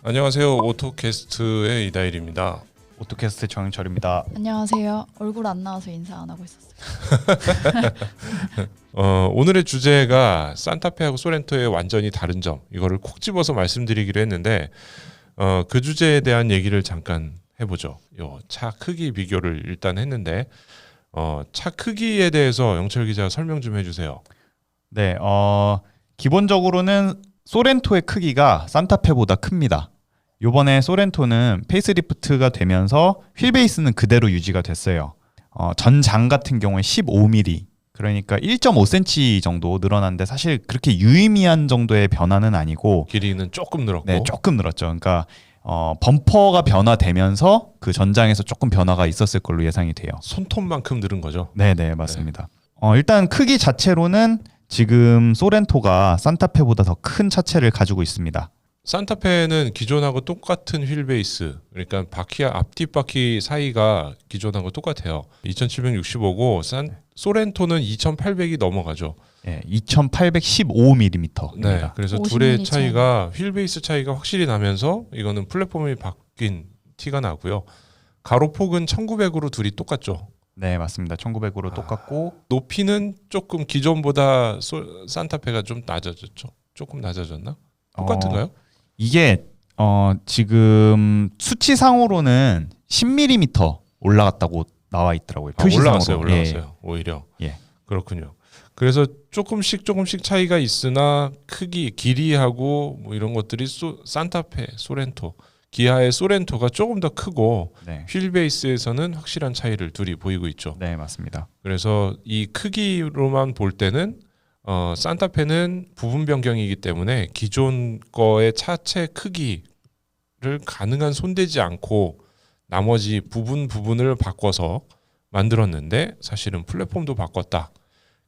안녕하세요. 오토캐스트의 이다일입니다. 오토캐스트 정영철입니다. 안녕하세요. 얼굴 안 나와서 인사 안 하고 있었어요. 오늘의 주제가 산타페하고 소렌토의 완전히 다른 점, 이거를 콕 집어서 말씀드리기로 했는데 그 주제에 대한 얘기를 잠깐 해보죠. 요 차 크기 비교를 일단 했는데 차 크기에 대해서 영철 기자 설명 좀 해주세요. 네, 기본적으로는 소렌토의 크기가 산타페보다 큽니다. 요번에 소렌토는 페이스리프트가 되면서 휠베이스는 그대로 유지가 됐어요. 전장 같은 경우에 15mm, 그러니까 1.5cm 정도 늘어났는데 사실 그렇게 유의미한 정도의 변화는 아니고 길이는 조금 늘었고. 네, 조금 늘었죠. 그러니까 범퍼가 변화되면서 그 전장에서 조금 변화가 있었을 걸로 예상이 돼요. 손톱만큼 늘은 거죠. 네, 맞습니다. 일단 크기 자체로는 지금 소렌토가 산타페보다 더 큰 차체를 가지고 있습니다. 산타페는 기존하고 똑같은 휠베이스, 그러니까 바퀴와 앞뒷바퀴 사이가 기존하고 똑같아요. 2765고 소렌토는 2800이 넘어가죠. 네, 2815mm입니다. 네, 그래서 50mm 둘의 차이가 휠베이스 차이가 확실히 나면서 이거는 플랫폼이 바뀐 티가 나고요. 가로폭은 1900으로 둘이 똑같죠. 네, 맞습니다. 1900으로 똑같고 높이는 조금 기존보다 산타페가 좀 낮아졌죠. 조금 낮아졌나? 똑같은가요? 이게 지금 수치상으로는 10mm 올라갔다고 나와 있더라고요. 표시상으로. 올라갔어요. 오히려. 예. 그렇군요. 그래서 조금씩 차이가 있으나 크기, 길이하고 뭐 이런 것들이 산타페, 소렌토, 기아의 소렌토가 조금 더 크고 네. 휠베이스에서는 확실한 차이를 둘이 보이고 있죠. 네, 맞습니다. 그래서 이 크기로만 볼 때는 산타페는 부분 변경이기 때문에 기존 거의 차체 크기를 가능한 손대지 않고 나머지 부분을 바꿔서 만들었는데 사실은 플랫폼도 바꿨다.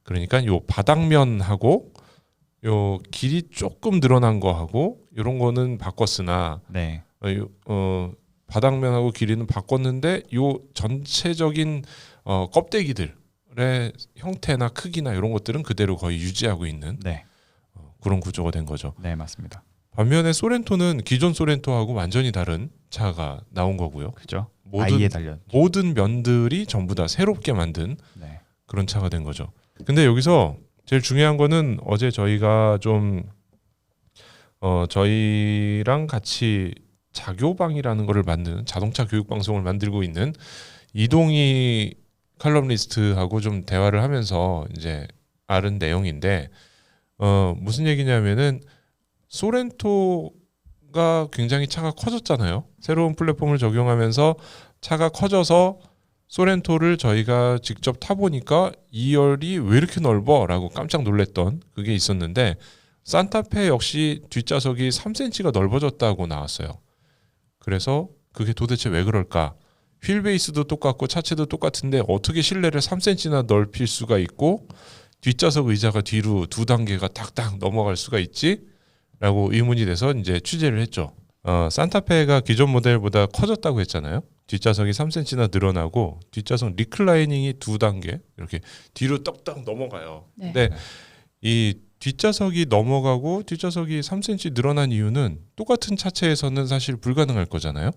그러니까 요 바닥면하고 요 길이 조금 늘어난 거하고 이런 거는 바꿨으나 네. 바닥면하고 길이는 바꿨는데 요 전체적인 껍데기들의 형태나 크기나 이런 것들은 그대로 거의 유지하고 있는 네. 그런 구조가 된 거죠. 네, 맞습니다. 반면에 소렌토는 기존 소렌토하고 완전히 다른 차가 나온 거고요. 그죠? 아이에 달려. 모든 면들이 전부 다 새롭게 만든 네. 그런 차가 된 거죠. 근데 여기서 제일 중요한 거는 어제 저희가 좀 저희랑 같이 자교방이라는 거를 만드는 자동차 교육 방송을 만들고 있는 이동희 칼럼니스트하고 좀 대화를 하면서 이제 알은 내용인데 무슨 얘기냐면은 소렌토가 굉장히 차가 커졌잖아요. 새로운 플랫폼을 적용하면서 차가 커져서 소렌토를 저희가 직접 타보니까 2열이 왜 이렇게 넓어? 라고 깜짝 놀랐던 그게 있었는데 산타페 역시 뒷좌석이 3cm가 넓어졌다고 나왔어요. 그래서 그게 도대체 왜 그럴까? 휠베이스도 똑같고 차체도 똑같은데 어떻게 실내를 3cm나 넓힐 수가 있고 뒷좌석 의자가 뒤로 2단계가 딱딱 넘어갈 수가 있지? 라고 의문이 돼서 이제 취재를 했죠. 산타페가 기존 모델보다 커졌다고 했잖아요. 뒷좌석이 3cm나 늘어나고 뒷좌석 리클라이닝이 2단계 이렇게 뒤로 떡떡 넘어가요. 네. 근데 이 뒷좌석이 넘어가고 뒷좌석이 3cm 늘어난 이유는 똑같은 차체에서는 사실 불가능할 거잖아요.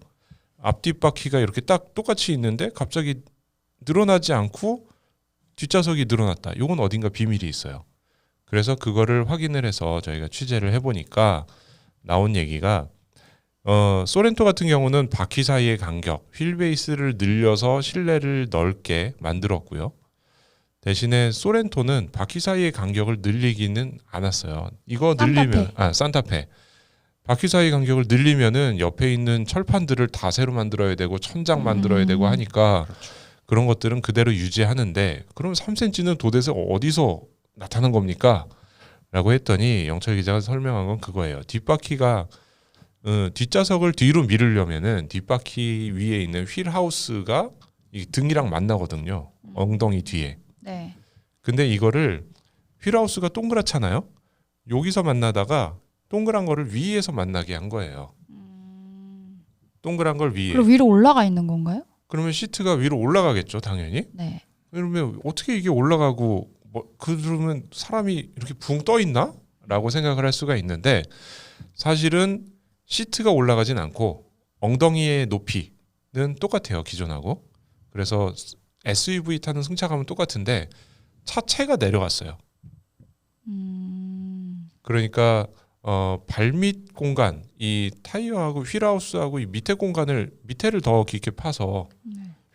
앞뒷바퀴가 이렇게 딱 똑같이 있는데 갑자기 늘어나지 않고 뒷좌석이 늘어났다. 이건 어딘가 비밀이 있어요. 그래서 그거를 확인을 해서 저희가 취재를 해보니까 나온 얘기가 소렌토 같은 경우는 바퀴 사이의 간격, 휠베이스를 늘려서 실내를 넓게 만들었고요. 대신에 소렌토는 바퀴 사이의 간격을 늘리기는 않았어요. 이거 늘리면 산타페 바퀴 사이 간격을 늘리면은 옆에 있는 철판들을 다 새로 만들어야 되고 천장 만들어야 되고 하니까 그렇죠. 그런 것들은 그대로 유지하는데 그럼 3cm는 도대체 어디서 나타난 겁니까? 라고 했더니 영철 기자가 설명한 건 그거예요. 뒷바퀴가 뒷좌석을 뒤로 밀으려면은 뒷바퀴 위에 있는 휠하우스가 이 등이랑 만나거든요. 엉덩이 뒤에. 네. 근데 이거를 휠하우스가 동그랗잖아요. 여기서 만나다가 동그란 거를 위에서 만나게 한 거예요. 동그란 걸 위에. 그리고 위로 올라가 있는 건가요? 그러면 시트가 위로 올라가겠죠, 당연히. 네. 그러면 어떻게 이게 올라가고 그러면 사람이 이렇게 붕 떠 있나? 라고 생각을 할 수가 있는데 사실은 시트가 올라가진 않고 엉덩이의 높이는 똑같아요. 기존하고. 그래서 SUV 타는 승차감은 똑같은데 차체가 내려갔어요. 그러니까 발밑 공간, 이 타이어하고 휠하우스하고 이 밑에 공간을 밑에를 더 깊게 파서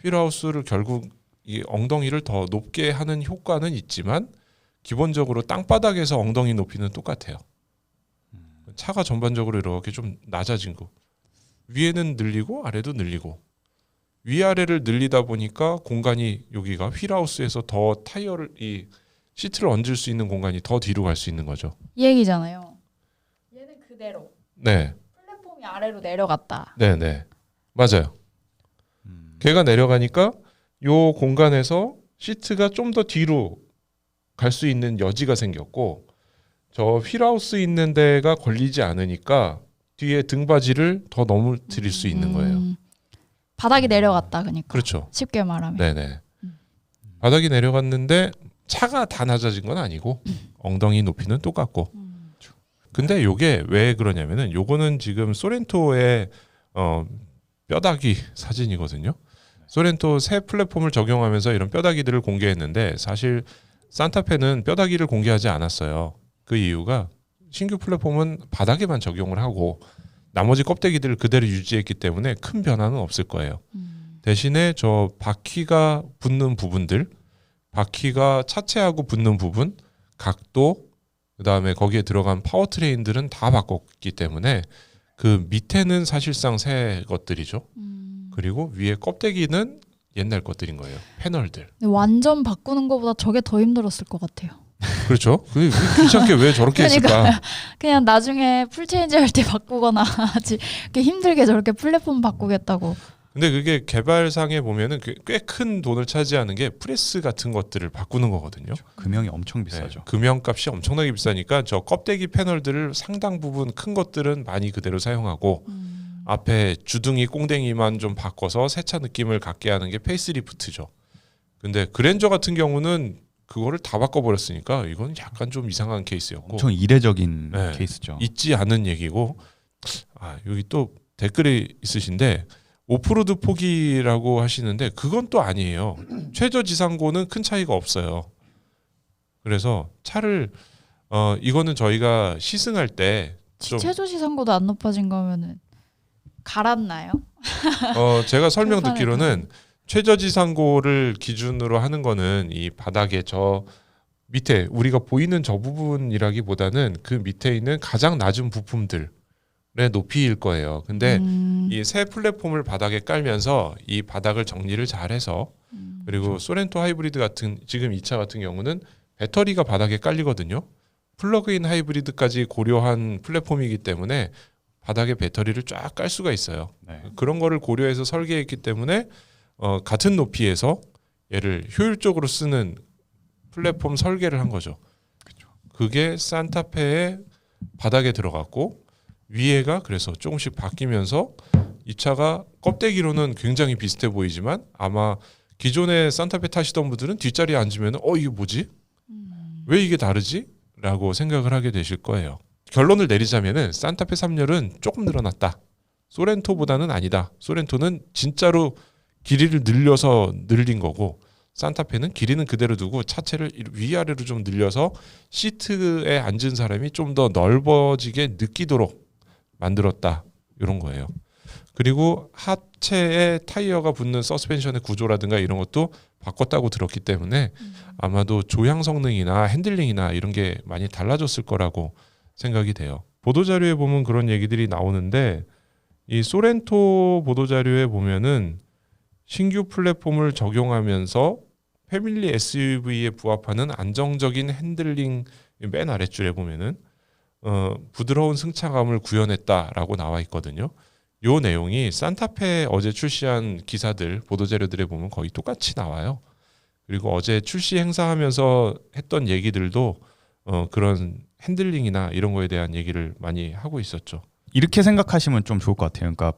휠하우스를 결국 이 엉덩이를 더 높게 하는 효과는 있지만 기본적으로 땅바닥에서 엉덩이 높이는 똑같아요. 차가 전반적으로 이렇게 좀 낮아진 거. 위에는 늘리고 아래도 늘리고 위아래를 늘리다 보니까 공간이 여기가 휠하우스에서 더 타이어를 이 시트를 얹을 수 있는 공간이 더 뒤로 갈 수 있는 거죠. 이 얘기잖아요. 얘는 그대로 네, 플랫폼이 아래로 내려갔다. 네, 네, 맞아요. 걔가 내려가니까 요 공간에서 시트가 좀 더 뒤로 갈 수 있는 여지가 생겼고 저 휠하우스 있는 데가 걸리지 않으니까 뒤에 등받이를 더 넘어뜨릴 수 있는 거예요. 바닥이 내려갔다. 그러니까 그렇죠. 쉽게 말하면. 네네. 바닥이 내려갔는데 차가 다 낮아진 건 아니고 엉덩이 높이는 똑같고. 근데 요게 왜 그러냐면은 요거는 지금 소렌토의 뼈다귀 사진이거든요. 소렌토 새 플랫폼을 적용하면서 이런 뼈다귀들을 공개했는데 사실 산타페는 뼈다귀를 공개하지 않았어요. 그 이유가 신규 플랫폼은 바닥에만 적용을 하고 나머지 껍데기들을 그대로 유지했기 때문에 큰 변화는 없을 거예요. 대신에 저 바퀴가 붙는 부분들, 바퀴가 차체하고 붙는 부분, 각도, 그다음에 거기에 들어간 파워트레인들은 다 바꿨기 때문에 그 밑에는 사실상 새 것들이죠. 그리고 위에 껍데기는 옛날 것들인 거예요. 패널들. 근데 완전 바꾸는 것보다 저게 더 힘들었을 것 같아요. 그렇죠. 그게 귀찮게 왜 저렇게 했을까? 그냥 나중에 풀체인지 할 때 바꾸거나 하지. 그렇게 힘들게 저렇게 플랫폼 바꾸겠다고. 근데 그게 개발상에 보면은 꽤 큰 돈을 차지하는 게 프레스 같은 것들을 바꾸는 거거든요. 금형이 엄청 비싸죠. 네, 금형값이 엄청나게 비싸니까 저 껍데기 패널들을 상당 부분 큰 것들은 많이 그대로 사용하고 앞에 주둥이 꽁댕이만 좀 바꿔서 새차 느낌을 갖게 하는 게 페이스리프트죠. 근데 그랜저 같은 경우는 그거를 다 바꿔버렸으니까 이건 약간 좀 이상한 케이스였고 엄청 이례적인 네, 케이스죠. 있지 않은 얘기고 여기 또 댓글이 있으신데 오프로드 포기라고 하시는데 그건 또 아니에요. 최저지상고는 큰 차이가 없어요. 그래서 차를 이거는 저희가 시승할 때 좀 최저시상고도 안 높아진 거면은 갈았나요? 제가 설명 듣기로는 최저지상고를 기준으로 하는 거는 이 바닥에 저 밑에 우리가 보이는 저 부분이라기보다는 그 밑에 있는 가장 낮은 부품들의 높이일 거예요. 근데 이 새 플랫폼을 바닥에 깔면서 이 바닥을 정리를 잘해서 그리고 소렌토 하이브리드 같은 지금 이 차 같은 경우는 배터리가 바닥에 깔리거든요. 플러그인 하이브리드까지 고려한 플랫폼이기 때문에 바닥에 배터리를 쫙 깔 수가 있어요. 네. 그런 거를 고려해서 설계했기 때문에 같은 높이에서 얘를 효율적으로 쓰는 플랫폼 설계를 한 거죠. 그게 산타페의 바닥에 들어갔고 위에가 그래서 조금씩 바뀌면서 이 차가 껍데기로는 굉장히 비슷해 보이지만 아마 기존의 산타페 타시던 분들은 뒷자리에 앉으면 이게 뭐지? 왜 이게 다르지? 라고 생각을 하게 되실 거예요. 결론을 내리자면은 산타페 3열은 조금 늘어났다. 소렌토보다는 아니다. 소렌토는 진짜로 길이를 늘려서 늘린 거고 산타페는 길이는 그대로 두고 차체를 위아래로 좀 늘려서 시트에 앉은 사람이 좀 더 넓어지게 느끼도록 만들었다. 이런 거예요. 그리고 하체에 타이어가 붙는 서스펜션의 구조라든가 이런 것도 바꿨다고 들었기 때문에 아마도 조향 성능이나 핸들링이나 이런 게 많이 달라졌을 거라고 생각이 돼요. 보도자료에 보면 그런 얘기들이 나오는데 이 소렌토 보도자료에 보면은 신규 플랫폼을 적용하면서 패밀리 SUV에 부합하는 안정적인 핸들링 맨 아랫줄에 보면은 부드러운 승차감을 구현했다라고 나와 있거든요. 요 내용이 산타페 어제 출시한 기사들 보도자료들에 보면 거의 똑같이 나와요. 그리고 어제 출시 행사하면서 했던 얘기들도 그런 핸들링이나 이런 거에 대한 얘기를 많이 하고 있었죠. 이렇게 생각하시면 좀 좋을 것 같아요. 그러니까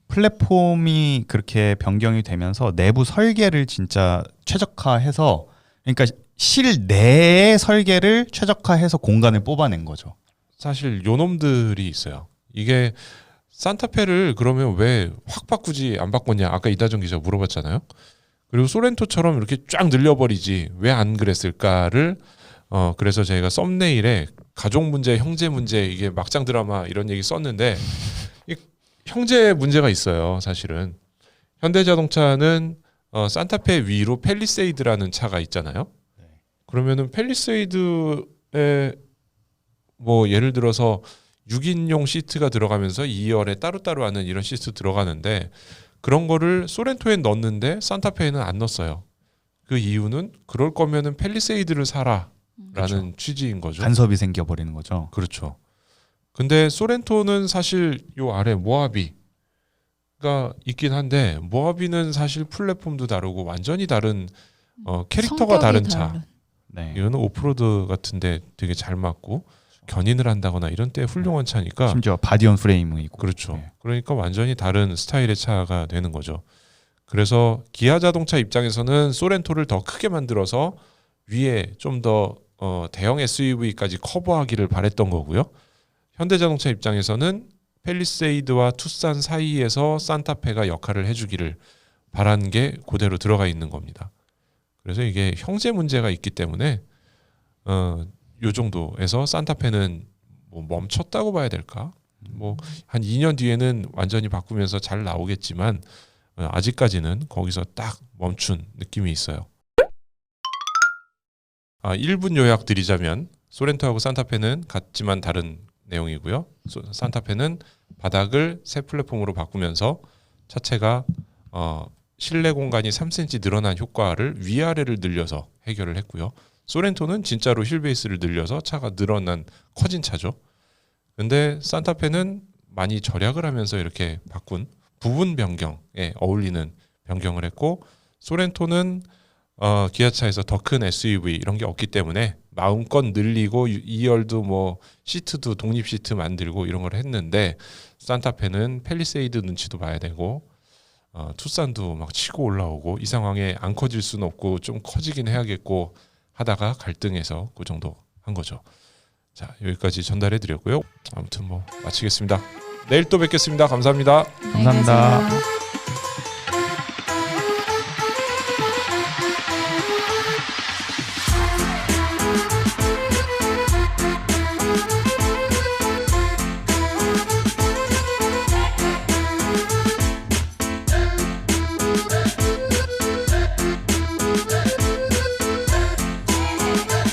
플랫폼이 그렇게 변경이 되면서 내부 설계를 진짜 최적화해서 그러니까 실내의 설계를 최적화해서 공간을 뽑아낸 거죠. 사실 요놈들이 있어요. 이게 산타페를 그러면 왜 확 바꾸지 안 바꿨냐? 아까 이다정 기자 물어봤잖아요. 그리고 소렌토처럼 이렇게 쫙 늘려버리지 왜 안 그랬을까를 그래서 저희가 썸네일에 가족 문제, 형제 문제 이게 막장 드라마 이런 얘기 썼는데 이 형제 문제가 있어요. 사실은 현대자동차는 산타페 위로 팰리세이드라는 차가 있잖아요. 그러면은 팰리세이드에 뭐 예를 들어서 6인용 시트가 들어가면서 2열에 따로따로 하는 이런 시트 들어가는데 그런 거를 소렌토에 넣었는데 산타페에는 안 넣었어요. 그 이유는 그럴 거면은 팰리세이드를 사라라는 그렇죠. 취지인 거죠. 간섭이 생겨버리는 거죠. 그렇죠. 근데 소렌토는 사실 요 아래 모하비가 있긴 한데 모하비는 사실 플랫폼도 다르고 완전히 다른 캐릭터가 성격이 다른 다른. 차. 네. 이거는 오프로드 같은데 되게 잘 맞고 견인을 한다거나 이런 때 훌륭한 차니까 심지어 바디온 프레임이 있고. 그렇죠. 네. 그러니까 완전히 다른 스타일의 차가 되는 거죠. 그래서 기아 자동차 입장에서는 소렌토를 더 크게 만들어서 위에 좀 더 대형 SUV까지 커버하기를 바랬던 거고요. 현대자동차 입장에서는 팰리세이드와 투싼 사이에서 산타페가 역할을 해주기를 바란 게 그대로 들어가 있는 겁니다. 그래서 이게 형제 문제가 있기 때문에 요 정도에서 산타페는 뭐 멈췄다고 봐야 될까? 뭐 한 2년 뒤에는 완전히 바꾸면서 잘 나오겠지만 아직까지는 거기서 딱 멈춘 느낌이 있어요. 1분 요약 드리자면 소렌토하고 산타페는 같지만 다른 내용이고요. 산타페는 바닥을 새 플랫폼으로 바꾸면서 차체가 실내 공간이 3cm 늘어난 효과를 위아래를 늘려서 해결을 했고요. 소렌토는 진짜로 휠베이스를 늘려서 차가 늘어난 커진 차죠. 근데 산타페는 많이 절약을 하면서 이렇게 바꾼 부분 변경에 어울리는 변경을 했고 소렌토는 기아차에서 더 큰 SUV 이런 게 없기 때문에 마음껏 늘리고 2열도 뭐 시트도 독립 시트 만들고 이런 걸 했는데 산타페는 팰리세이드 눈치도 봐야 되고 투싼도 막 치고 올라오고 이 상황에 안 커질 수는 없고 좀 커지긴 해야겠고 하다가 갈등해서 그 정도 한 거죠. 자, 여기까지 전달해 드렸고요. 아무튼 뭐 마치겠습니다. 내일 또 뵙겠습니다. 감사합니다. 안녕히 감사합니다. 계세요.